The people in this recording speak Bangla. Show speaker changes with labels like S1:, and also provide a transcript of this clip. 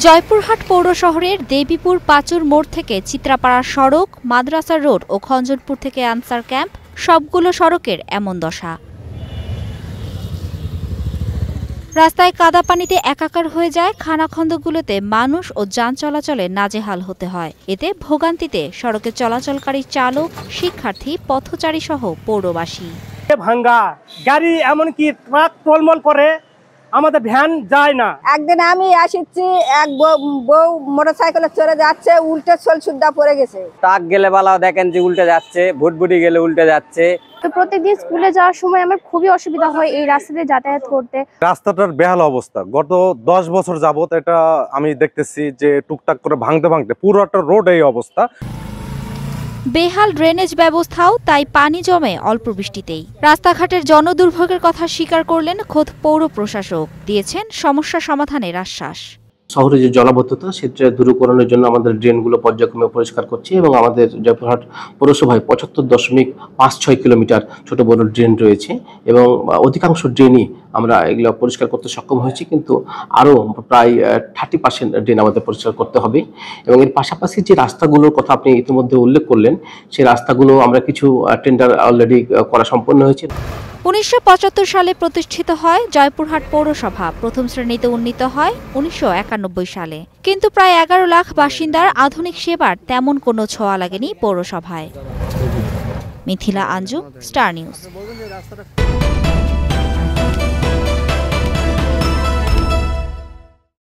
S1: জয়পুরহাট পৌর শহরের দেবীপুর পাচুর মোড় থেকে চিত্রাপাড়া সড়ক, মাদ্রাসা রোড ও খঞ্জনপুর থেকে আনসার ক্যাম্প সবগুলো সড়কের এমন দশা। রাস্তায় কাদা পানিতে একাকার হয়ে যায়, খানাখন্দগুলোতে মানুষ ও যান চলাচলে নাজেহাল হতে হয়। এতে ভোগান্তিতে সড়কে চলাচলকারী চালক, শিক্ষার্থী, পথচারী সহ পৌরবাসী।
S2: ভাঙ্গা গাড়ি এমনকি ট্রাক টলমল করে, আমাদের ভ্যান যায় না।
S3: একদিন আমি আসছি, এক বউ মোটরসাইকেলে চলে যাচ্ছে, উল্টে সোল সুদ্ধা পড়ে গেছে।
S4: ট্রাক গেলে বালা দেখেন যে উল্টে যাচ্ছে, ভুটভুটি গেলে উল্টে যাচ্ছে।
S5: তো প্রত্যেকদিন স্কুলে যাওয়ার সময় আমার খুবই অসুবিধা হয় এই রাস্তাতে যাতায়াত করতে।
S6: রাস্তাটার বেহাল অবস্থা। গত 10 বছর যাবত এটা আমি দেখতেছি যে টুকটাক করে ভাঙতে পুরোটা রোড এই অবস্থা।
S1: বেহাল ড্রেনেজ ব্যবস্থাও, তাই পানি জমে অল্প বৃষ্টিতেই। রাস্তাঘাটের জনদুর্ভোগের কথা স্বীকার করলেন খোদ পৌর প্রশাসক, দিয়েছেন সমস্যা সমাধানের আশ্বাস।
S7: শহরে যে জলাবদ্ধতা সেটা দূরীকরণের জন্য আমাদের ড্রেনগুলো পর্যায়ক্রমে পরিষ্কার করছি এবং আমাদের জয়পুরহাট পৌরসভায় 75.56 কিলোমিটার ছোট বড় ড্রেন রয়েছে এবং অধিকাংশ ড্রেনই আমরা এগুলো পরিষ্কার করতে সক্ষম হয়েছি, কিন্তু আরও প্রায় 30% ড্রেন আমাদের পরিষ্কার করতে হবে। এবং এর পাশাপাশি যে রাস্তাগুলোর কথা আপনি ইতিমধ্যে উল্লেখ করলেন, সেই রাস্তাগুলো আমরা কিছু টেন্ডার অলরেডি করা সম্পন্ন হয়েছে।
S1: 1975 সালে প্রতিষ্ঠিত হয় জয়পুরহাট পৌরসভা, প্রথম শ্রেণীতে উন্নীত হয় 1991 সালে। কিন্তু প্রায় 11 লাখ বাসিন্দার আধুনিক সেবার তেমন কোনো ছোঁয়া লাগেনি পৌরসভায়। Mithila Anjum, star news.